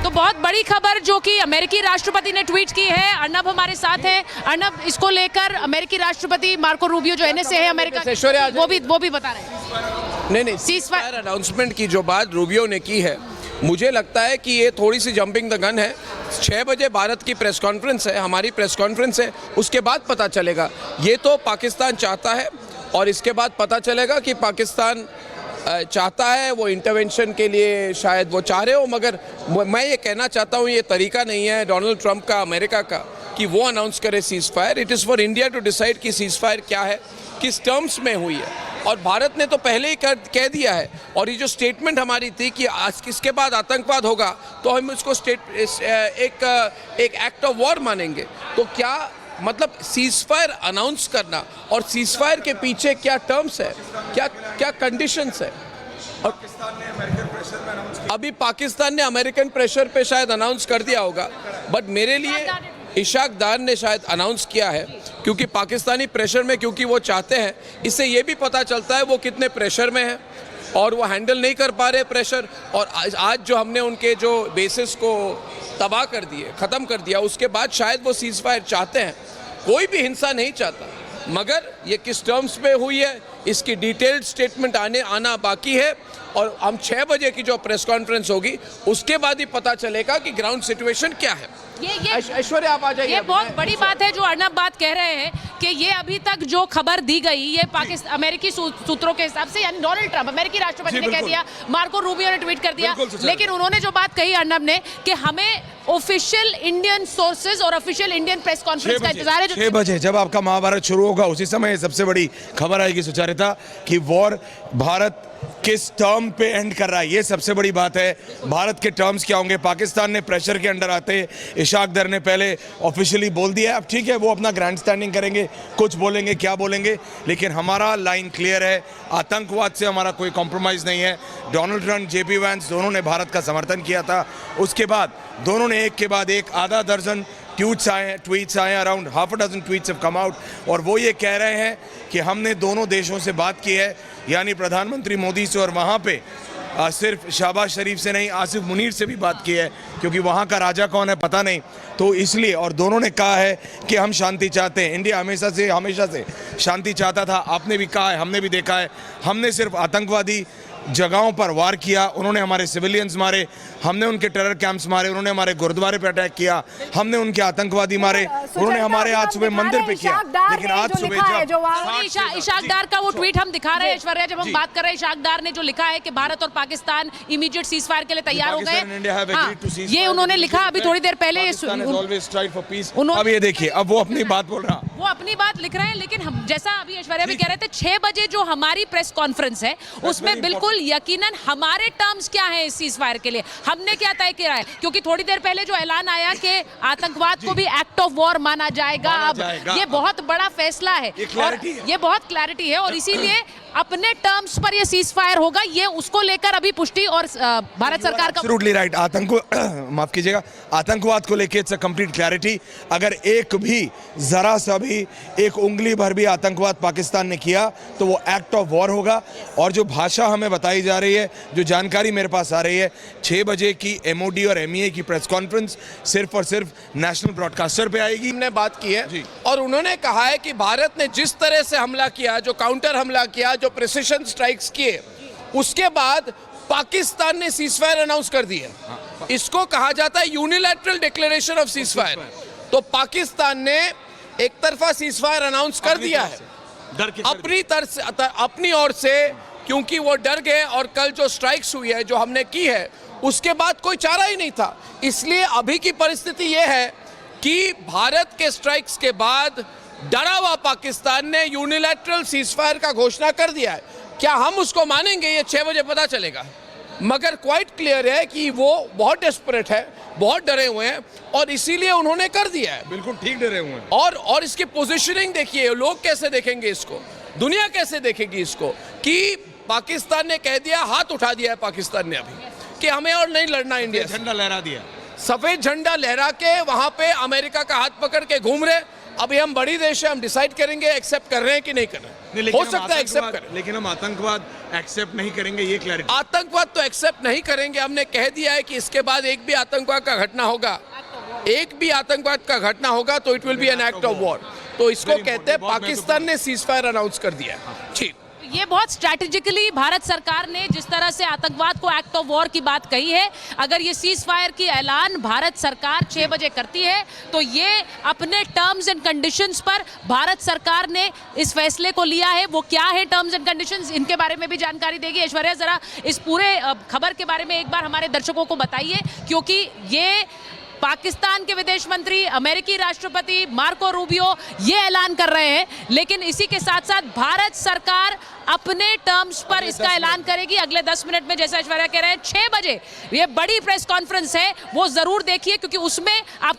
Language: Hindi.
तो बहुत बड़ी खबर जो कि अमेरिकी राष्ट्रपति ने ट्वीट की है। अर्नब हमारे साथ हैं। अर्नब, इसको लेकर अमेरिकी राष्ट्रपति मार्को रूबियो जो एनएसए है अमेरिका वो भी बता रहे हैं। नहीं, सीज़फायर अनाउंसमेंट की जो बात रूबियो ने की है, मुझे लगता है कि ये थोड़ी सी जंपिंग द गन है। 6 बजे भारत की प्रेस कॉन्फ्रेंस है, हमारी प्रेस कॉन्फ्रेंस है, उसके बाद पता चलेगा। ये तो पाकिस्तान चाहता है और इसके बाद पता चलेगा कि पाकिस्तान चाहता है, वो इंटरवेंशन के लिए शायद वो चाह रहे हो, मगर मैं ये कहना चाहता हूँ ये तरीका नहीं है डोनाल्ड ट्रंप का, अमेरिका का, कि वो अनाउंस करे ceasefire. It is for India to decide कि सीज़ फायर क्या है, किस टर्म्स में हुई है। और भारत ने तो पहले ही कह दिया है। और ये जो स्टेटमेंट हमारी थी कि आज किसके बाद आतंकवाद होगा तो हम उसको एक एक्ट ऑफ वॉर मानेंगे। तो क्या मतलब सीज़ फायर अनाउंस करना और सीज़ फायर के पीछे क्या टर्म्स है, क्या कंडीशंस है। और अभी पाकिस्तान ने अमेरिकन प्रेशर पे शायद अनाउंस कर दिया होगा, बट मेरे लिए इशाक डार ने शायद अनाउंस किया है, क्योंकि पाकिस्तानी प्रेशर में, क्योंकि वो चाहते हैं। इससे ये भी पता चलता है वो कितने प्रेशर में है और वो हैंडल नहीं कर पा रहे प्रेशर। और आज जो हमने उनके जो बेसिस को तबाह कर दिए, ख़त्म कर दिया, उसके बाद शायद वो सीज़ फायर चाहते हैं। कोई भी हिंसा नहीं चाहता, मगर ये किस टर्म्स पे हुई है इसकी डिटेल्ड स्टेटमेंट आना बाकी है। और हम 6 बजे की जो प्रेस कॉन्फ्रेंस होगी उसके बाद ही पता चलेगा कि ग्राउंड सिचुएशन क्या है। ये ऐश्वर्या आप आ जाइए। ये बहुत बड़ी बात है जो अर्नब बात कह रहे हैं कि ये अभी तक जो खबर दी गई ये पाकिस्तान अमेरिकी सूत्रों के हिसाब से, यानी डोनाल्ड ट्रंप अमेरिकी राष्ट्रपति ने कह दिया, मार्को रूबियो ने ट्वीट कर दिया, लेकिन उन्होंने जो बात कही अर्नब ने कि हमें ऑफिशियल इंडियन सोर्सेज और ऑफिशियल इंडियन प्रेस कॉन्फ्रेंस का इंतजार है। 6 बजे जब आपका महाभारत शुरू होगा उसी समय सबसे बड़ी खबर आएगी सुचारिता कि वॉर भारत किस टर्म पे एंड कर रहा है। ये सबसे बड़ी बात है। भारत के टर्म्स क्या होंगे। पाकिस्तान ने प्रेशर के अंडर आते इशाक दर ने पहले ऑफिशियली बोल दिया है। अब ठीक है, वो अपना ग्रैंड स्टैंडिंग करेंगे, कुछ बोलेंगे, क्या बोलेंगे, लेकिन हमारा लाइन क्लियर है। आतंकवाद से हमारा कोई कॉम्प्रोमाइज़ नहीं है। डोनाल्ड ट्रंप, जेपी वैंस दोनों ने भारत का समर्थन किया था। उसके बाद दोनों ने एक के बाद एक आधा दर्जन ट्वीट्स आए, around half a dozen tweets have come out, और वो ये कह रहे हैं कि हमने दोनों देशों से बात की है, यानी प्रधानमंत्री मोदी से, और वहाँ पे सिर्फ शहबाज शरीफ से नहीं, आसिफ मुनीर से भी बात की है, क्योंकि वहाँ का राजा कौन है पता नहीं, तो इसलिए। और दोनों ने कहा है कि हम शांति चाहते हैं। इंडिया हमेशा से शांति चाहता था। आपने भी कहा है, हमने भी देखा है। हमने सिर्फ आतंकवादी जगहों पर वार किया, उन्होंने हमारे सिविलियंस मारे, हमने उनके टेरर कैंप्स मारे, उन्होंने हमारे गुरुद्वारे पे अटैक किया, हमने उनके आतंकवादी मारे, उन्होंने हमारे आज सुबह मंदिर पे किया। लेकिन आज सुबह इशाक डार का वो ट्वीट हम दिखा रहे हैं ऐश्वर्या, जब हम बात कर रहे हैं इशाक डार ने जो लिखा है कि भारत और पाकिस्तान इमीडिएट सीज फायर के लिए तैयार हो गए, ये उन्होंने लिखा अभी थोड़ी देर पहले। अब ये देखिए, अब वो अपनी बात बोल रहा, वो अपनी बात लिख रहे हैं, लेकिन हम जैसा अभी ऐश्वर्या भी कह रहे थे 6 बजे जो हमारी प्रेस कॉन्फ्रेंस है उसमें बिल्कुल यकीनन हमारे टर्म्स क्या हैं इस सीज फायर के लिए, हमने क्या तय किया है। क्योंकि थोड़ी देर पहले जो ऐलान आया कि आतंकवाद को भी एक्ट ऑफ वॉर माना जाएगा, अब ये बहुत बड़ा फैसला है और ये बहुत क्लैरिटी है, और इसीलिए अपने टर्म्स पर ये सीज फायर होगा, ये उसको लेकर अभी पुष्टि और भारत सरकार का एब्सोल्युटली राइट। माफ कीजिएगा, आतंकवाद को लेकर इट्स अ कंप्लीट क्लैरिटी। अगर एक भी जरा सा भी एक उंगली भर भी आतंकवाद पाकिस्तान ने किया तो वो एक्ट ऑफ वॉर होगा। और जो भाषा हमें बताई जा रही है, जो जानकारी मेरे पास आ रही है, 6 बजे की एमओडी और एमईए की प्रेस कॉन्फ्रेंस सिर्फ और सिर्फ नेशनल ब्रॉडकास्टर पे आएगी। हमने बात की है और उन्होंने कहा है कि भारत ने जिस तरह से हमला किया, जो काउंटर हमला किया, जो प्रिसिशन स्ट्राइक्स किए, उसके बाद पाकिस्तान ने सीज फायर अनाउंस कर दी है। इसको कहा जाता है unilateral declaration of cease fire. तो पाकिस्तान ने एक तरफा सीज फायर अनाउंस कर दिया है अपनी ओर से, क्योंकि वो डर गए। और कल जो स्ट्राइक्स हुई है, जो हमने की है, उसके बाद कोई चारा ही नहीं था। इसलिए अभी की परिस्थिति ये है कि भारत के स्ट्राइक्स के बाद डरा हुआ पाकिस्तान ने यूनिलैटरल सीज फायर का घोषणा कर दिया है। क्या हम उसको मानेंगे, ये 6 बजे पता चलेगा, मगर क्वाइट क्लियर है कि वो बहुत डेस्परेट है, बहुत डरे हुए हैं, और इसीलिए उन्होंने कर दिया है। बिल्कुल ठीक डरे हुए हैं। और इसकी पोजीशनिंग देखिए, लोग कैसे देखेंगे इसको, दुनिया कैसे देखेगी इसको, कि पाकिस्तान ने कह दिया, हाथ उठा दिया है पाकिस्तान ने अभी कि हमें और नहीं लड़ना इंडिया। झंडा लहरा दिया, सफेद झंडा लहरा के वहां पे अमेरिका का हाथ पकड़ के घूम रहे। अभी हम बड़ी देश है, हम डिसाइड करेंगे एक्सेप्ट कर रहे हैं कि नहीं कर रहे हैं। हो सकता है एक्सेप्ट करें, लेकिन हम आतंकवाद एक्सेप्ट नहीं करेंगे, ये क्लैरिटी। आतंकवाद तो एक्सेप्ट नहीं करेंगे, हमने कह दिया है कि इसके बाद एक भी आतंकवाद का घटना होगा, एक भी आतंकवाद का घटना होगा तो it will be an act of war. तो इसको कहते हैं पाकिस्तान ने सीज फायर अनाउंस कर दिया है। ठीक, ये बहुत स्ट्रैटेजिकली भारत सरकार ने जिस तरह से आतंकवाद को एक्ट ऑफ वॉर की बात कही है, अगर ये सीज फायर की ऐलान भारत सरकार 6 बजे करती है तो ये अपने टर्म्स एंड कंडीशंस पर भारत सरकार ने इस फैसले को लिया है। वो क्या है टर्म्स एंड कंडीशंस, इनके बारे में भी जानकारी देगी ऐश्वर्या। जरा इस पूरे खबर के बारे में एक बार हमारे दर्शकों को बताइए, क्योंकि ये पाकिस्तान के विदेश मंत्री, अमेरिकी राष्ट्रपति मार्को रूबियो ये ऐलान कर रहे हैं, लेकिन इसी के साथ साथ भारत सरकार अपने टर्म्स पर इसका ऐलान करेगी अगले 10 मिनट में। जैसा ऐश्वर्या कह रहे हैं 6 बजे ये बड़ी प्रेस कॉन्फ्रेंस है, वो जरूर देखिए, क्योंकि उसमें आपको